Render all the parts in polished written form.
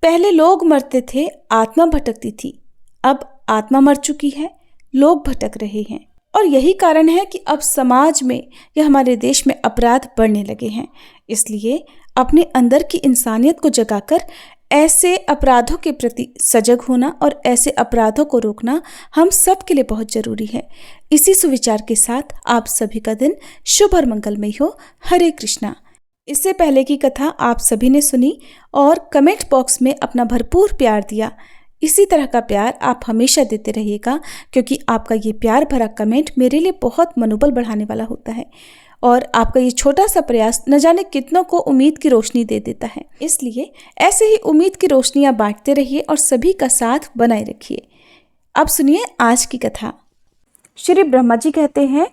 पहले लोग मरते थे, आत्मा भटकती थी। अब आत्मा मर चुकी है, लोग भटक रहे हैं। और यही कारण है कि अब समाज में या हमारे देश में अपराध बढ़ने लगे हैं। इसलिए अपने अंदर की इंसानियत को जगाकर ऐसे अपराधों के प्रति सजग होना और ऐसे अपराधों को रोकना हम सब के लिए बहुत जरूरी है। इसी सुविचार के साथ आप सभी का दिन शुभ और मंगलमय हो। हरे कृष्णा। इससे पहले की कथा आप सभी ने सुनी और कमेंट बॉक्स में अपना भरपूर प्यार दिया। इसी तरह का प्यार आप हमेशा देते रहिएगा, क्योंकि आपका ये प्यार भरा कमेंट मेरे लिए बहुत मनोबल बढ़ाने वाला होता है और आपका ये छोटा सा प्रयास न जाने कितनों को उम्मीद की रोशनी दे देता है। इसलिए ऐसे ही उम्मीद की रोशनियां बांटते रहिए और सभी का साथ बनाए रखिए। अब सुनिए आज की कथा। श्री ब्रह्मा जी कहते हैं,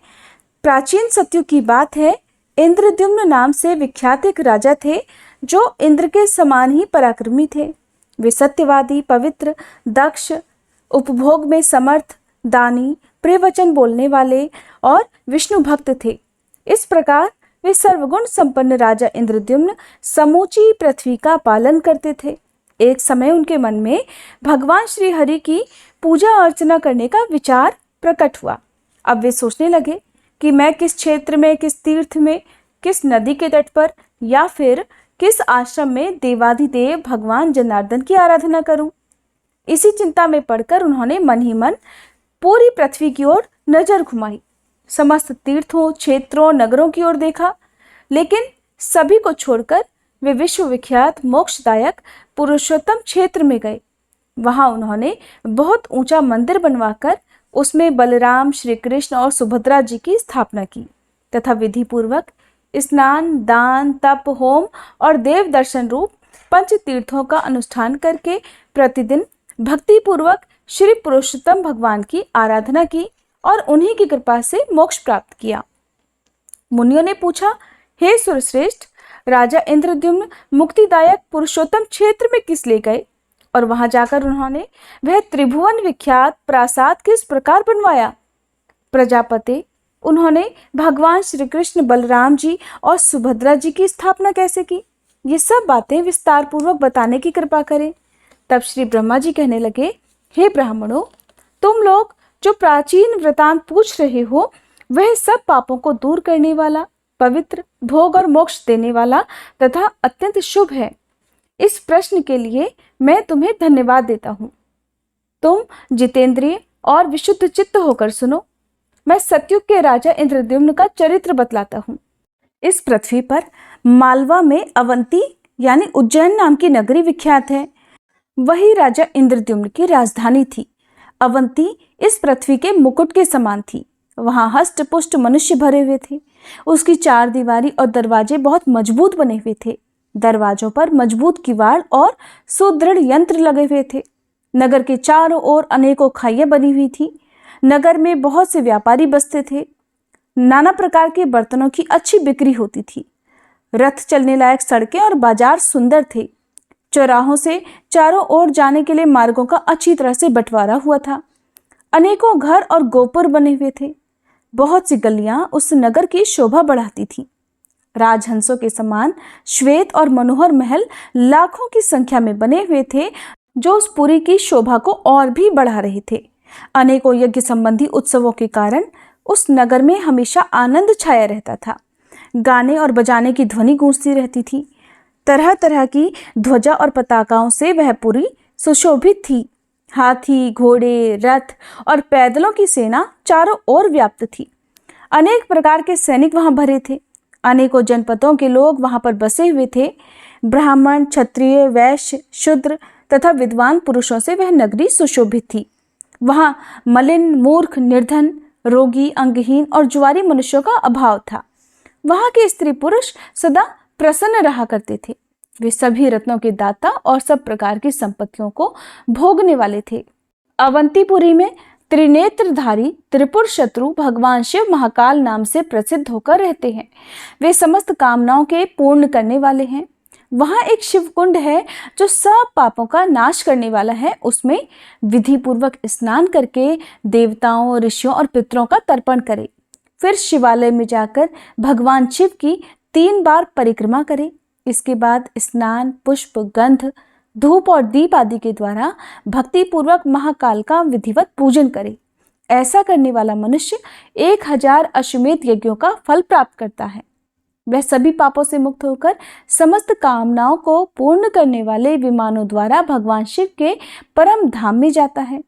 प्राचीन सत्युग की बात है, इंद्रद्युम्न नाम से विख्यात एक राजा थे जो इंद्र के समान ही पराक्रमी थे। वे सत्यवादी, पवित्र, दक्ष, उपभोग में समर्थ, दानी, प्रियवचन बोलने वाले और विष्णु भक्त थे। इस प्रकार वे सर्वगुण संपन्न राजा इंद्रद्युम्न समूची पृथ्वी का पालन करते थे। एक समय उनके मन में भगवान श्री हरि की पूजा अर्चना करने का विचार प्रकट हुआ। अब वे सोचने लगे कि मैं किस क्षेत्र में, किस तीर्थ में, किस नदी के तट पर या फिर किस आश्रम में देवाधिदेव भगवान जनार्दन की आराधना करूं। इसी चिंता में पड़कर उन्होंने मन ही मन पूरी पृथ्वी की ओर नजर घुमाई। समस्त तीर्थों, क्षेत्रों, नगरों की ओर देखा, लेकिन सभी को छोड़कर वे विश्वविख्यात मोक्षदायक पुरुषोत्तम क्षेत्र में गए। वहां उन्होंने बहुत ऊंचा मंदिर बनवाकर उसमें बलराम, श्री कृष्ण और सुभद्रा जी की स्थापना की तथा विधि पूर्वक स्नान, दान, तप, होम और देव दर्शन रूप पंच तीर्थों का अनुष्ठान करके प्रतिदिन भक्ति पूर्वक श्री पुरुषोत्तम भगवान की आराधना की और उन्हीं की कृपा से मोक्ष प्राप्त किया। मुनियों ने पूछा, हे सुरश्रेष्ठ, राजा इंद्रद्युम्न मुक्तिदायक पुरुषोत्तम क्षेत्र में किस ले गए और वहां जाकर उन्होंने वह त्रिभुवन विख्यात प्रासाद किस प्रकार बनवाया? प्रजापति, उन्होंने भगवान श्री कृष्ण, बलराम जी और सुभद्रा जी की स्थापना कैसे की? ये सब बातें विस्तार पूर्वक बताने की कृपा करें। तब श्री ब्रह्मा जी कहने लगे, हे ब्राह्मणों, तुम लोग जो प्राचीन वृतांत पूछ रहे हो वह सब पापों को दूर करने वाला, पवित्र, भोग और मोक्ष देने वाला तथा अत्यंत शुभ है। इस प्रश्न के लिए मैं तुम्हें धन्यवाद देता हूँ। तुम जितेंद्रिय और विशुद्ध चित्त होकर सुनो। मैं सतयुग के राजा इंद्रद्युम्न का चरित्र बतलाता हूँ। इस पृथ्वी पर मालवा में अवंती यानी उज्जैन नाम की नगरी विख्यात है। वही राजा इंद्रद्युम्न की राजधानी थी। अवंती इस पृथ्वी के मुकुट के समान थी। वहां हष्ट पुष्ट मनुष्य भरे हुए थे। उसकी चार दीवारी और दरवाजे बहुत मजबूत बने हुए थे। दरवाजों पर मजबूत किवाड़ और सुदृढ़ यंत्र लगे हुए थे। नगर के चारों ओर अनेकों खाइयां बनी हुई थी। नगर में बहुत से व्यापारी बसते थे। नाना प्रकार के बर्तनों की अच्छी बिक्री होती थी। रथ चलने लायक सड़कें और बाजार सुंदर थे। चौराहों से चारों ओर जाने के लिए मार्गों का अच्छी तरह से बंटवारा हुआ था। अनेकों घर और गोपुर बने हुए थे। बहुत सी गलियां उस नगर की शोभा बढ़ाती थी। राजहंसों के समान श्वेत और मनोहर महल लाखों की संख्या में बने हुए थे, जो उस पुरी की शोभा को और भी बढ़ा रहे थे। अनेकों यज्ञ संबंधी उत्सवों के कारण उस नगर में हमेशा आनंद छाया रहता था। गाने और बजाने की ध्वनि गूंजती रहती थी। तरह तरह की ध्वजा और पताकाओं से वह पुरी सुशोभित थी। हाथी, घोड़े, रथ और पैदलों की सेना चारों ओर व्याप्त थी। अनेक प्रकार के सैनिक वहां भरे थे। अनेकों जनपदों के लोग वहां पर बसे हुए थे। ब्राह्मण, क्षत्रिय, वैश्य, शूद्र तथा विद्वान पुरुषों से वह नगरी सुशोभित थी। वहां मलिन, मूर्ख, निर्धन, रोगी, अंगहीन और जुआरी मनुष्यों का अभाव था। वहां के स्त्री पुरुष सदा प्रसन्न रहा करते थे। वे सभी रत्नों के दाता और सब प्रकार की संपत्तियों को भोगने वाले थे। अवंतीपुरी में त्रिनेत्रधारी त्रिपुर शत्रु भगवान शिव महाकाल नाम से प्रसिद्ध होकर रहते हैं। वे समस्त कामनाओं के पूर्ण करने वाले हैं। वहां एक शिव कुंड है जो सब पापों का नाश करने वाला है। उसमें विधि पूर्वक स्नान करके देवताओं, ऋषियों और पितरों का तर्पण करें। फिर शिवालय में जाकर भगवान शिव की 3 बार परिक्रमा करें। इसके बाद स्नान, पुष्प, गंध, धूप और दीप आदि के द्वारा भक्ति पूर्वक महाकाल का विधिवत पूजन करे। ऐसा करने वाला मनुष्य 1000 अश्वमेध यज्ञों का फल प्राप्त करता है। वह सभी पापों से मुक्त होकर समस्त कामनाओं को पूर्ण करने वाले विमानों द्वारा भगवान शिव के परम धाम में जाता है।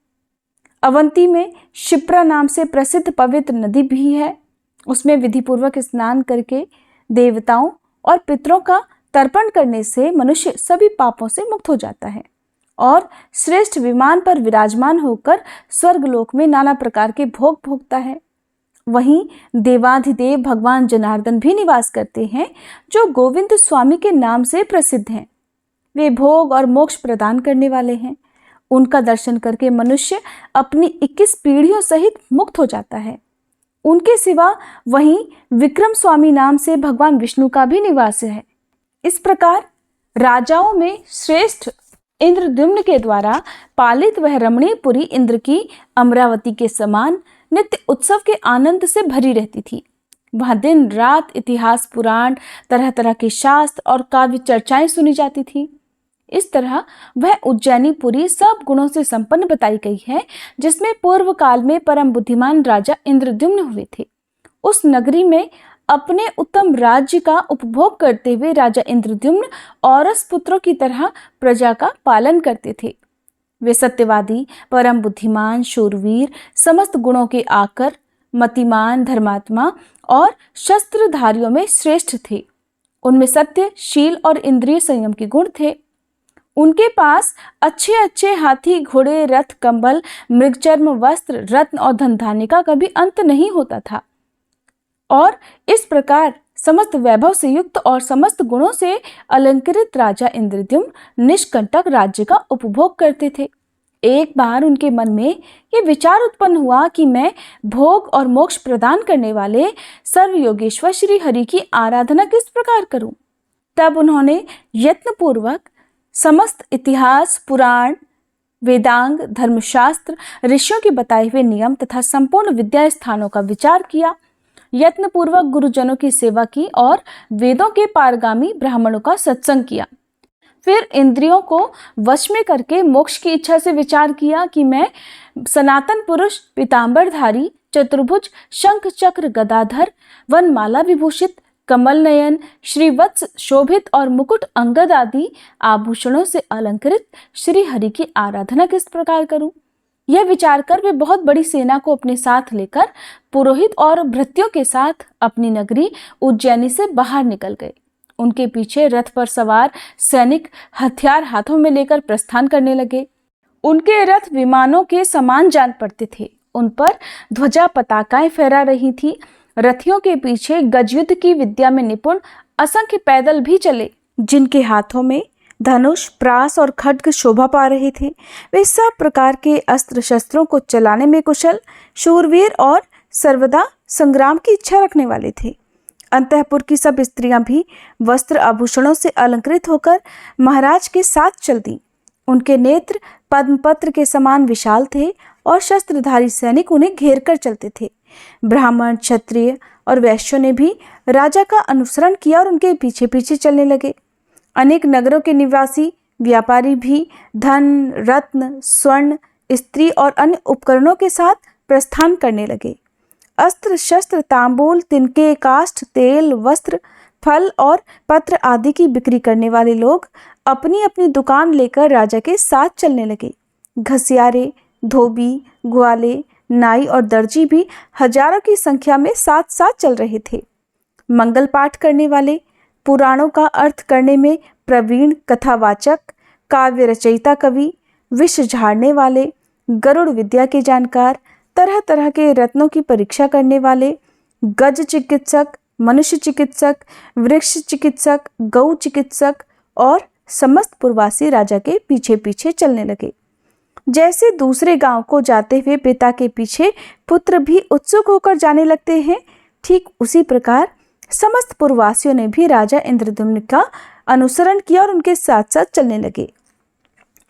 अवंती में शिप्रा नाम से प्रसिद्ध पवित्र नदी भी है। उसमें विधिपूर्वक स्नान करके देवताओं और पितरों का तर्पण करने से मनुष्य सभी पापों से मुक्त हो जाता है और श्रेष्ठ विमान पर विराजमान होकर स्वर्गलोक में नाना प्रकार के भोग भोगता है। वहीं देवाधिदेव भगवान जनार्दन भी निवास करते हैं, जो गोविंद स्वामी के नाम से प्रसिद्ध हैं। वे भोग और मोक्ष प्रदान करने वाले हैं। उनका दर्शन करके मनुष्य अपनी 21 पीढ़ियों सहित मुक्त हो जाता है। उनके सिवा वहीं विक्रम स्वामी नाम से भगवान विष्णु का भी निवास है। इस प्रकार राजाओं में श्रेष्ठ इंद्रद्युम्न के द्वारा पालित वह रमणीपुरी इंद्र की अमरावती के समान नित्य उत्सव के आनंद से भरी रहती थी। वहां दिन रात इतिहास, पुराण, तरह तरह के शास्त्र और काव्य चर्चाएं सुनी जाती थी। इस तरह वह उज्जैनीपुरी सब गुणों से संपन्न बताई गई है, जिसमें पूर्व काल में परम बुद्धिमान राजा इंद्रद्युम्न हुए थे। उस नगरी में अपने उत्तम राज्य का उपभोग करते हुए राजा इंद्रद्युम्न औरस पुत्रों की तरह प्रजा का पालन करते थे। वे सत्यवादी, परम बुद्धिमान, शूरवीर, समस्त गुणों के आकर, मतिमान, धर्मात्मा और शस्त्रधारियों में श्रेष्ठ थे। उनमें सत्य, शील और इंद्रिय संयम के गुण थे। उनके पास अच्छे अच्छे हाथी, घोड़े, रथ, कंबल, मृगचर्म, वस्त्र, रत्न और धन धान्य का कभी अंत नहीं होता था। और इस प्रकार समस्त वैभव से युक्त और समस्त गुणों से अलंकृत राजा इंद्रद्युम्न निष्कंटक राज्य का उपभोग करते थे। एक बार उनके मन में ये विचार उत्पन्न हुआ कि मैं भोग और मोक्ष प्रदान करने वाले सर्व योगेश्वर श्री हरि की आराधना किस प्रकार करूं। तब उन्होंने यत्नपूर्वक समस्त इतिहास, पुराण, वेदांग, धर्मशास्त्र, ऋषियों के बताए हुए नियम तथा संपूर्ण विद्या स्थानों का विचार किया। यत्नपूर्वक गुरुजनों की सेवा की और वेदों के पारगामी ब्राह्मणों का सत्संग किया। फिर इंद्रियों को वश में करके मोक्ष की इच्छा से विचार किया कि मैं सनातन पुरुष, पीतांबरधारी, चतुर्भुज, शंख चक्र गदाधर, वनमाला विभूषित, कमल नयन, श्रीवत्स शोभित और मुकुट अंगद आदि आभूषणों से अलंकृत श्री हरि की आराधना किस प्रकार करूं। यह विचार कर वे बहुत बड़ी सेना को अपने साथ लेकर पुरोहित और भृत्यों के साथ अपनी नगरी उज्जैनी से बाहर निकल गए। उनके पीछे रथ पर सवार सैनिक हथियार हाथों में लेकर प्रस्थान करने लगे। उनके रथ विमानों के समान जान पड़ते थे। उन पर ध्वजा पताकाएं फहरा रही थी। रथियों के पीछे गजयुद्ध की विद्या में निपुण असंख्य पैदल भी चले, जिनके हाथों में धनुष, प्रास और खड्ग शोभा पा रहे थे। वे सब प्रकार के अस्त्र शस्त्रों को चलाने में कुशल, शूरवीर और सर्वदा संग्राम की इच्छा रखने वाले थे। अंतःपुर की सब स्त्रियां भी वस्त्र आभूषणों से अलंकृत होकर महाराज के साथ चल दी। उनके नेत्र पद्मपत्र के समान विशाल थे और शस्त्रधारी सैनिक उन्हें घेर कर चलते थे। ब्राह्मण, क्षत्रिय और वैश्यों ने भी राजा का अनुसरण किया और उनके पीछे पीछे चलने लगे। अनेक नगरों के निवासी व्यापारी भी धन, रत्न, स्वर्ण, स्त्री और अन्य उपकरणों के साथ प्रस्थान करने लगे। अस्त्र शस्त्र, तांबूल, तिनके, काष्ठ, तेल, वस्त्र, फल और पत्र आदि की बिक्री करने वाले लोग अपनी अपनी दुकान लेकर राजा के साथ चलने लगे। घसियारे, धोबी, ग्वाले, नाई और दर्जी भी हजारों की संख्या में साथ साथ चल रहे थे। मंगल पाठ करने वाले, पुराणों का अर्थ करने में प्रवीण कथावाचक, काव्य रचयिता कवि, विष झाड़ने वाले, गरुड़ विद्या के जानकार, तरह तरह के रत्नों की परीक्षा करने वाले, गज चिकित्सक, मनुष्य चिकित्सक, वृक्ष चिकित्सक, गौ चिकित्सक और समस्त पूर्वासी राजा के पीछे पीछे चलने लगे। जैसे दूसरे गांव को जाते हुए पिता के पीछे पुत्र भी उत्सुक होकर जाने लगते हैं, ठीक उसी प्रकार समस्त पूर्ववासियों ने भी राजा इंद्रद्युम्न का अनुसरण किया और उनके साथ साथ चलने लगे।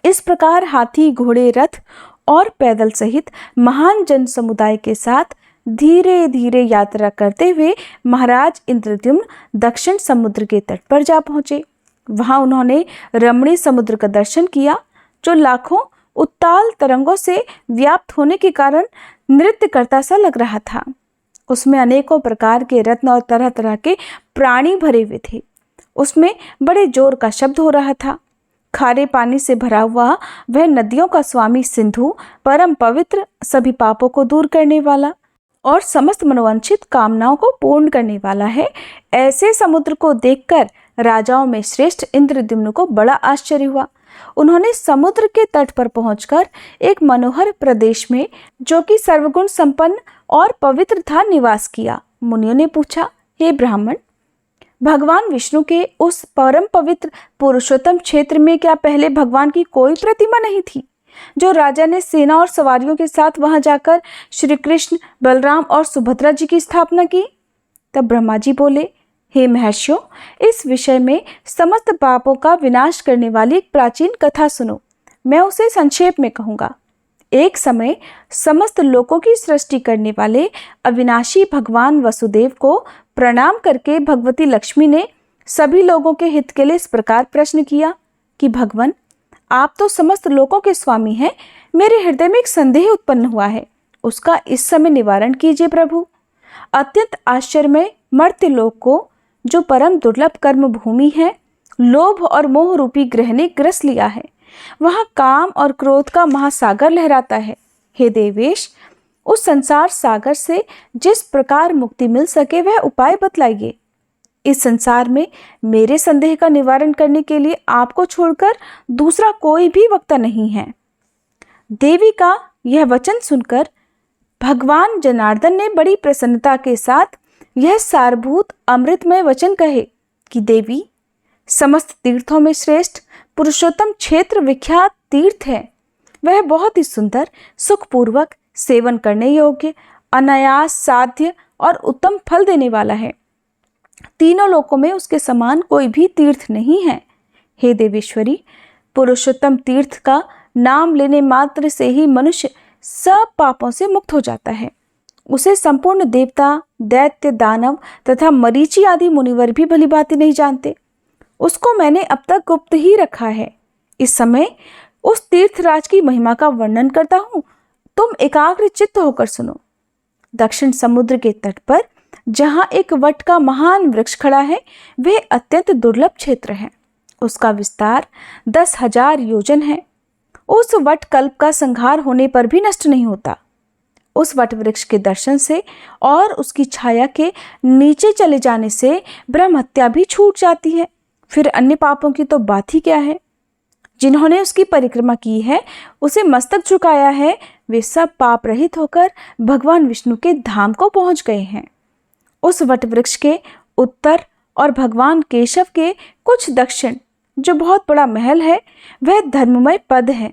इस प्रकार हाथी, घोड़े, रथ और पैदल सहित महान जन समुदाय के साथ धीरे धीरे यात्रा करते हुए महाराज इंद्रद्युम्न दक्षिण समुद्र के तट पर जा पहुंचे। वहां उन्होंने रमणीय समुद्र का दर्शन किया, जो लाखों उत्ताल तरंगों से व्याप्त होने के कारण नृत्य करता सा लग रहा था। उसमें अनेकों प्रकार के रत्न और तरह तरह के प्राणी भरे हुए थे। उसमें बड़े जोर का शब्द हो रहा था। खारे पानी से भरा हुआ वह नदियों का स्वामी सिंधु, परम पवित्र, सभी पापों को दूर करने वाला और समस्त मनोवांछित कामनाओं को पूर्ण करने वाला है। ऐसे समुद्र को देखकर राजाओं में श्रेष्ठ इंद्रद्युम्न को बड़ा आश्चर्य हुआ। उन्होंने समुद्र के तट पर पहुंचकर एक मनोहर प्रदेश में, जो कि सर्वगुण संपन्न और पवित्र था, निवास किया। मुनियों ने पूछा, हे ब्राह्मण, भगवान विष्णु के उस परम पवित्र पुरुषोत्तम क्षेत्र में क्या पहले भगवान की कोई प्रतिमा नहीं थी, जो राजा ने सेना और सवारियों के साथ वहां जाकर श्री कृष्ण, बलराम और सुभद्रा जी की स्थापना की? तब ब्रह्मा जी बोले, हे महर्षियों, इस विषय में समस्त पापों का विनाश करने वाली एक प्राचीन कथा सुनो। मैं उसे संक्षेप में कहूँगा। एक समय समस्त लोकों की सृष्टि करने वाले अविनाशी भगवान वसुदेव को प्रणाम करके भगवती लक्ष्मी ने सभी लोगों के हित के लिए इस प्रकार प्रश्न किया कि भगवान, आप तो समस्त लोकों के स्वामी हैं। मेरे हृदय में एक संदेह उत्पन्न हुआ है, उसका इस समय निवारण कीजिए प्रभु। अत्यंत आश्चर्यमय मर्त्य लोक को, जो परम दुर्लभ कर्म भूमि है, लोभ और मोह रूपी ग्रह ने ग्रस लिया है। वहां काम और क्रोध का महासागर लहराता है। हे देवेश, उस संसार सागर से जिस प्रकार मुक्ति मिल सके वह उपाय बतलाइए। इस संसार में मेरे संदेह का निवारण करने के लिए आपको छोड़कर दूसरा कोई भी वक्ता नहीं है। देवी का यह वचन सुनकर भगवान जनार्दन ने बड़ी प्रसन्नता के साथ यह सारभूत अमृतमय वचन कहे कि देवी, समस्त तीर्थों में श्रेष्ठ पुरुषोत्तम क्षेत्र विख्यात तीर्थ है। वह बहुत ही सुंदर, सुखपूर्वक, सेवन करने योग्य, अनायास साध्य और उत्तम फल देने वाला है। तीनों लोकों में उसके समान कोई भी तीर्थ नहीं है। हे देवेश्वरी, पुरुषोत्तम तीर्थ का नाम लेने मात्र से ही मनुष्य सब पापों से मुक्त हो जाता है। उसे संपूर्ण देवता, दैत्य, दानव तथा मरीचि आदि मुनिवर भी भली भांति नहीं जानते। उसको मैंने अब तक गुप्त ही रखा है। इस समय उस तीर्थराज की महिमा का वर्णन करता हूँ, तुम एकाग्र चित्त होकर सुनो। दक्षिण समुद्र के तट पर जहाँ एक वट का महान वृक्ष खड़ा है, वह अत्यंत दुर्लभ क्षेत्र है। उसका विस्तार 10,000 योजन है। उस वट कल्प का संहार होने पर भी नष्ट नहीं होता। उस वट वृक्ष के दर्शन से और उसकी छाया के नीचे चले जाने से ब्रह्म हत्या भी छूट जाती है। फिर अन्य पापों की तो बात ही क्या है। जिन्होंने उसकी परिक्रमा की है, उसे मस्तक झुकाया है, वे सब पाप रहित होकर भगवान विष्णु के धाम को पहुंच गए हैं। उस वट वृक्ष के उत्तर और भगवान केशव के कुछ दक्षिण जो बहुत बड़ा महल है, वह धर्ममय पद है।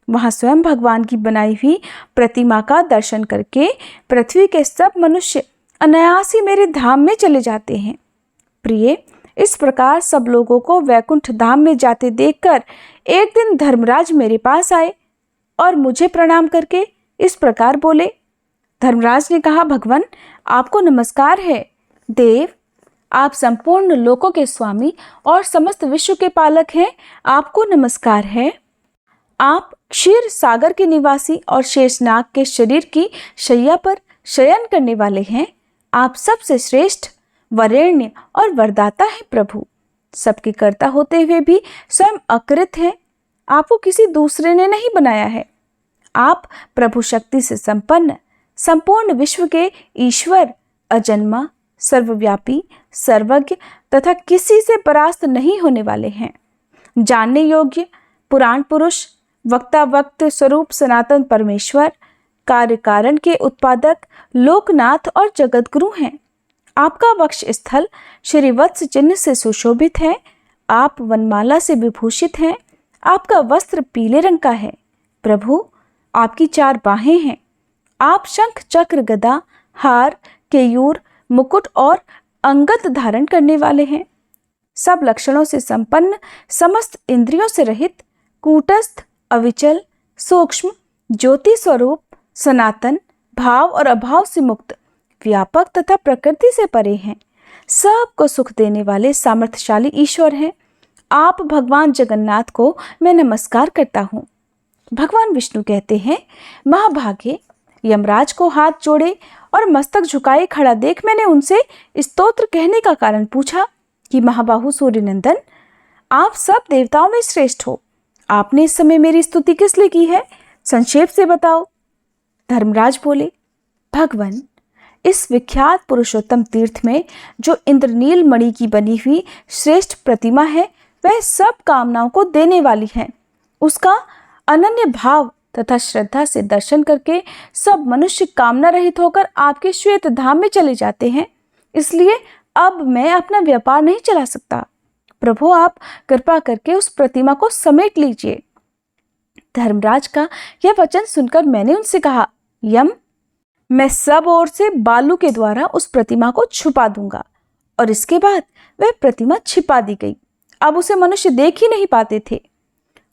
वहां स्वयं भगवान की बनाई हुई प्रतिमा का दर्शन करके पृथ्वी के सब मनुष्य अनायास ही मेरे धाम में चले जाते हैं। प्रिय, इस प्रकार सब लोगों को वैकुंठ धाम में जाते देखकर एक दिन धर्मराज मेरे पास आए और मुझे प्रणाम करके इस प्रकार बोले। धर्मराज ने कहा, भगवान, आपको नमस्कार है। देव, आप संपूर्ण लोकों के स्वामी और समस्त विश्व के पालक हैं। आपको नमस्कार है। आप क्षीर सागर के निवासी और शेषनाग के शरीर की शैया पर शयन करने वाले हैं। आप सबसे श्रेष्ठ, वरेण्य और वरदाता है प्रभु। सबके कर्ता होते हुए भी स्वयं अकृत हैं। आपको किसी दूसरे ने नहीं बनाया है। आप प्रभु शक्ति से संपन्न, संपूर्ण विश्व के ईश्वर, अजन्मा, सर्वव्यापी, सर्वज्ञ तथा किसी से परास्त नहीं होने वाले हैं। जानने योग्य, पुराण पुरुष, वक्ता वक्त स्वरूप सनातन परमेश्वर, कार्य कारण के उत्पादक, लोकनाथ और जगतगुरु हैं। आपका वक्ष स्थल श्री वत्स चिन्ह से सुशोभित है। आप वनमाला से विभूषित हैं। आपका वस्त्र पीले रंग का है। प्रभु, आपकी 4 बाहें हैं। आप शंख, चक्र, गदा, हार, केयूर, मुकुट और अंगत धारण करने वाले हैं। सब लक्षणों से संपन्न, समस्त इंद्रियों से रहित, कूटस्थ, अविचल, सूक्ष्म, ज्योति स्वरूप, सनातन, भाव और अभाव से मुक्त, व्यापक तथा प्रकृति से परे हैं। सबको सुख देने वाले सामर्थ्यशाली ईश्वर हैं। आप भगवान जगन्नाथ को मैं नमस्कार करता हूँ। भगवान विष्णु कहते हैं, महाभागे, यमराज को हाथ जोड़े और मस्तक झुकाए खड़ा देख मैंने उनसे स्तोत्र कहने का कारण पूछा कि महाबाहु सूर्यनंदन, आप सब देवताओं में श्रेष्ठ हो, आपने इस समय मेरी स्तुति किस लिए की है, संक्षेप से बताओ। धर्मराज बोले, भगवान, इस विख्यात पुरुषोत्तम तीर्थ में जो इंद्रनील मणि की बनी हुई श्रेष्ठ प्रतिमा है, वह सब कामनाओं को देने वाली है। उसका अनन्य भाव तथा श्रद्धा से दर्शन करके सब मनुष्य कामना रहित होकर आपके श्वेत धाम में चले जाते हैं। इसलिए अब मैं अपना व्यापार नहीं चला सकता। प्रभु, आप कृपा करके उस प्रतिमा को समेट लीजिए। धर्मराज का यह वचन सुनकर मैंने उनसे कहा, यम, मैं सब ओर से बालू के द्वारा उस प्रतिमा को छुपा दूंगा। और इसके बाद वह प्रतिमा छिपा दी गई। अब उसे मनुष्य देख ही नहीं पाते थे।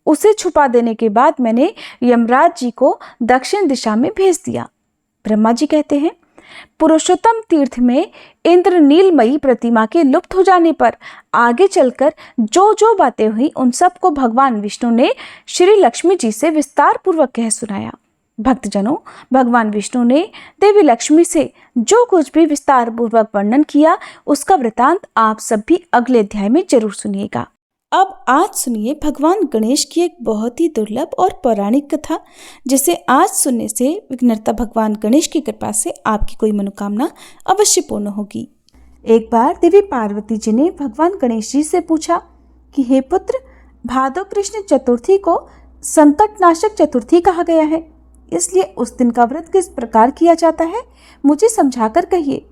उसे छुपा देने के बाद मैंने यमराज जी को दक्षिण दिशा में भेज दिया। ब्रह्मा जी कहते हैं, पुरुषोत्तम तीर्थ में इंद्र नीलमयी प्रतिमा के लुप्त हो जाने पर आगे चलकर जो जो बातें हुई उन सब को भगवान विष्णु ने श्री लक्ष्मी जी से विस्तार पूर्वक कह सुनाया। भक्तजनों, भगवान विष्णु ने देवी लक्ष्मी से जो कुछ भी विस्तार पूर्वक वर्णन किया, उसका वृतांत आप सब भी अगले अध्याय में जरूर सुनिएगा। अब आज सुनिए भगवान गणेश की एक बहुत ही दुर्लभ और पौराणिक कथा, जिसे आज सुनने से विघ्नहर्ता भगवान गणेश की कृपा से आपकी कोई मनोकामना अवश्य पूर्ण होगी। एक बार देवी पार्वती जी ने भगवान गणेश जी से पूछा कि हे पुत्र, भादो कृष्ण चतुर्थी को संकटनाशक चतुर्थी कहा गया है, इसलिए उस दिन का व्रत किस प्रकार किया जाता है, मुझे समझाकर कहिए।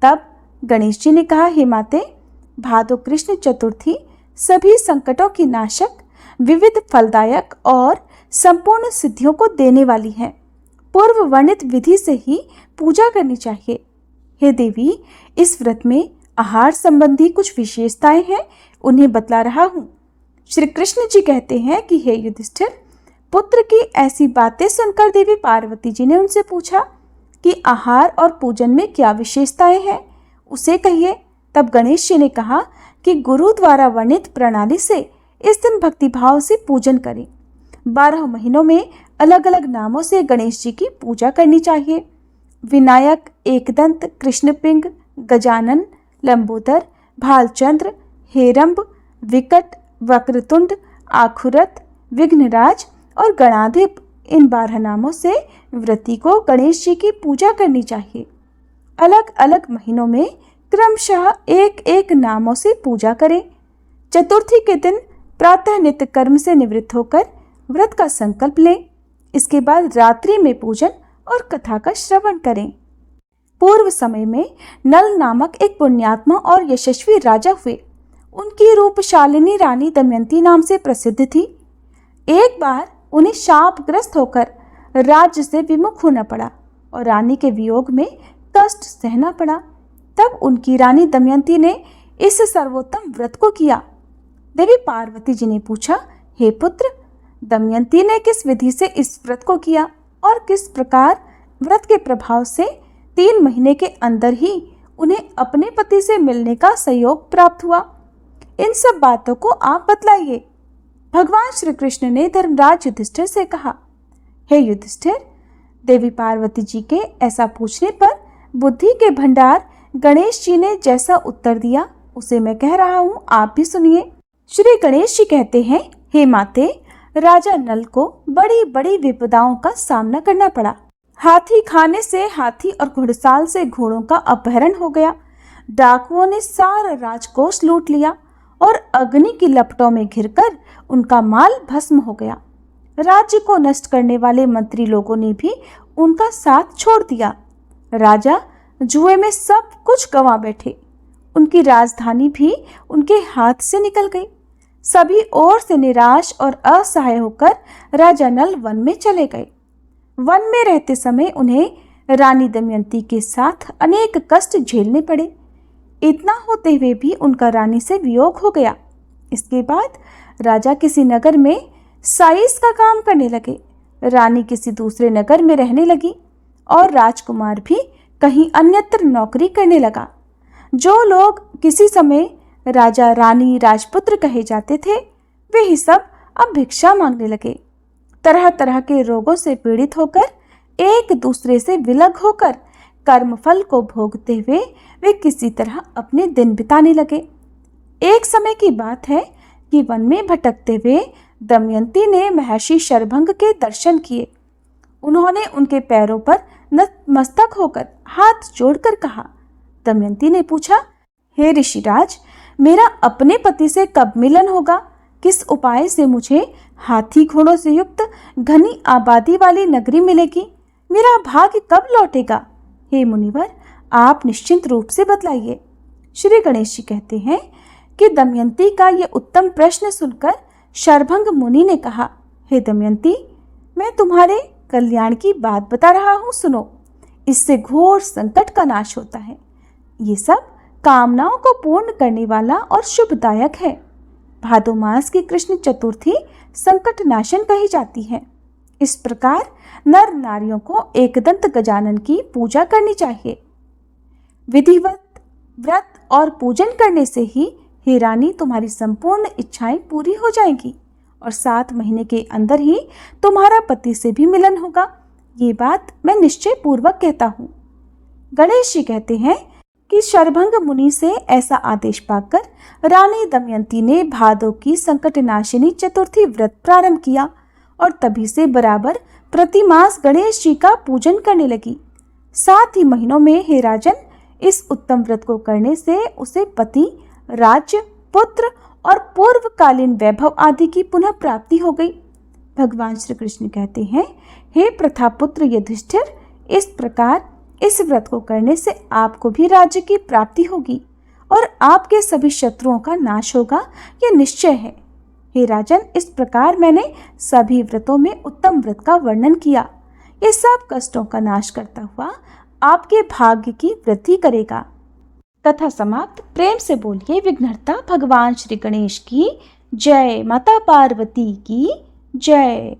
तब गणेश जी ने कहा, हे माते, भादो कृष्ण चतुर्थी सभी संकटों की नाशक, विविध फलदायक और संपूर्ण सिद्धियों को देने वाली है। पूर्व वर्णित विधि से ही पूजा करनी चाहिए। हे देवी, इस व्रत में आहार संबंधी कुछ विशेषताएं हैं, उन्हें बतला रहा हूँ। श्री कृष्ण जी कहते हैं कि हे युधिष्ठिर, पुत्र की ऐसी बातें सुनकर देवी पार्वती जी ने उनसे पूछा कि आहार और पूजन में क्या विशेषताएं हैं, उसे कहिए। तब गणेश जी ने कहा कि गुरु द्वारा वर्णित प्रणाली से इस दिन भक्तिभाव से पूजन करें। 12 महीनों में अलग अलग नामों से गणेश जी की पूजा करनी चाहिए। विनायक, एकदंत, कृष्णपिंग, गजानन, लंबोदर, भालचंद्र, हेरंब, विकट, वक्रतुंड, आखुरत, विघ्नराज और गणाधिप, इन 12 नामों से व्रती को गणेश जी की पूजा करनी चाहिए। अलग अलग महीनों में क्रमशः एक एक नामों से पूजा करें। चतुर्थी के दिन प्रातः नित्य कर्म से निवृत्त होकर व्रत का संकल्प लें। इसके बाद रात्रि में पूजन और कथा का श्रवण करें। पूर्व समय में नल नामक एक पुण्यात्मा और यशस्वी राजा हुए। उनकी रूपशालिनी रानी दमयंती नाम से प्रसिद्ध थी। एक बार उन्हें शापग्रस्त होकर राज्य से विमुख होना पड़ा और रानी के वियोग में कष्ट सहना पड़ा। तब उनकी रानी दमयंती ने इस सर्वोत्तम व्रत को किया। देवी पार्वती जी ने पूछा, हे पुत्र, दमयंती ने किस विधि से इस व्रत को किया और किस प्रकार व्रत के प्रभाव से 3 महीने के अंदर ही उन्हें अपने पति से मिलने का सहयोग प्राप्त हुआ? इन सब बातों को आप बतलाइए। भगवान श्री कृष्ण ने धर्मराज युधिष्ठिर से कहा, हे युधिष्ठिर, देवी पार्वती जी के ऐसा पूछने पर बुद्धि के भंडार गणेश जी ने जैसा उत्तर दिया उसे मैं कह रहा हूँ, आप भी सुनिए। श्री गणेश जी कहते हैं, हे माते, राजा नल को बड़ी बड़ी विपदाओं का सामना करना पड़ा। हाथी खाने से हाथी और घुड़साल से घोड़ों का अपहरण हो गया। डाकुओं ने सारा राजकोष लूट लिया और अग्नि की लपटों में घिरकर उनका माल भस्म हो गया। राज्य को नष्ट करने वाले मंत्री लोगों ने भी उनका साथ छोड़ दिया। राजा जुए में सब कुछ गंवा बैठे। उनकी राजधानी भी उनके हाथ से निकल गई। सभी ओर से निराश और असहाय होकर राजा नल वन में चले गए। वन में रहते समय उन्हें रानी दमयंती के साथ अनेक कष्ट झेलने पड़े। इतना होते हुए भी उनका रानी से वियोग हो गया। इसके बाद राजा किसी नगर में साइस का काम करने लगे। रानी किसी दूसरे नगर में रहने लगी और राजकुमार भी कहीं अन्यत्र नौकरी करने लगा। जो लोग किसी समय राजा, रानी, राजपुत्र कहे जाते थे, वे ही सब अब भिक्षा मांगने लगे। तरह तरह के रोगों से पीड़ित होकर, एक दूसरे से विलग होकर, कर्मफल को भोगते हुए वे किसी तरह अपने दिन बिताने लगे। एक समय की बात है कि वन में भटकते हुए दमयंती ने महर्षि शरभंग के दर्शन किए। उन्होंने उनके पैरों पर नतमस्तक होकर हाथ जोड़कर कहा। दमयंती ने पूछा, हे ऋषिराज, मेरा अपने पति से कब मिलन होगा? किस उपाय से मुझे हाथी घोड़ों से युक्त घनी आबादी वाली नगरी मिलेगी? मेरा भाग्य कब लौटेगा? हे मुनिवर, आप निश्चिंत रूप से बतलाइए। श्री गणेश जी कहते हैं कि दमयंती का ये उत्तम प्रश्न सुनकर शरभंग मुनि ने कहा, हे दमयंती, मैं तुम्हारे कल्याण की बात बता रहा हूँ, सुनो। इससे घोर संकट का नाश होता है। ये सब कामनाओं को पूर्ण करने वाला और शुभदायक है। भादो मास की कृष्ण चतुर्थी संकट नाशन कही जाती है। इस प्रकार नर नारियों को एकदंत गजानन की पूजा करनी चाहिए। विधिवत व्रत और पूजन करने से ही हे रानी, तुम्हारी संपूर्ण इच्छाएं पूरी हो जाएंगी और 7 महीने के अंदर ही तुम्हारा पति से भी मिलन होगा। ये बात मैं निश्चय पूर्वक कहता हूँ। गणेश जी कहते हैं कि शरभंग मुनि से ऐसा आदेश पाकर रानी दमयंती ने भादो की संकटनाशिनी चतुर्थी व्रत प्रारंभ किया और तभी से बराबर प्रतिमास गणेश जी का पूजन करने लगी। 7 ही महीनों में हे राजन, इस उत्तम व्रत को करने से उसे पति, राज्य, पुत्र और पूर्वकालीन वैभव आदि की पुनः प्राप्ति हो गई। भगवान श्री कृष्ण कहते हैं, हे प्रथापुत्र युधिष्ठिर, इस प्रकार इस व्रत को करने से आपको भी राज्य की प्राप्ति होगी और आपके सभी शत्रुओं का नाश होगा, यह निश्चय है। हे राजन, इस प्रकार मैंने सभी व्रतों में उत्तम व्रत का वर्णन किया। ये सब कष्टों का नाश करता हुआ आपके भाग्य की वृद्धि करेगा। कथा समाप्त। प्रेम से बोलिए विघ्नहर्ता भगवान श्री गणेश की जय। माता पार्वती की जय।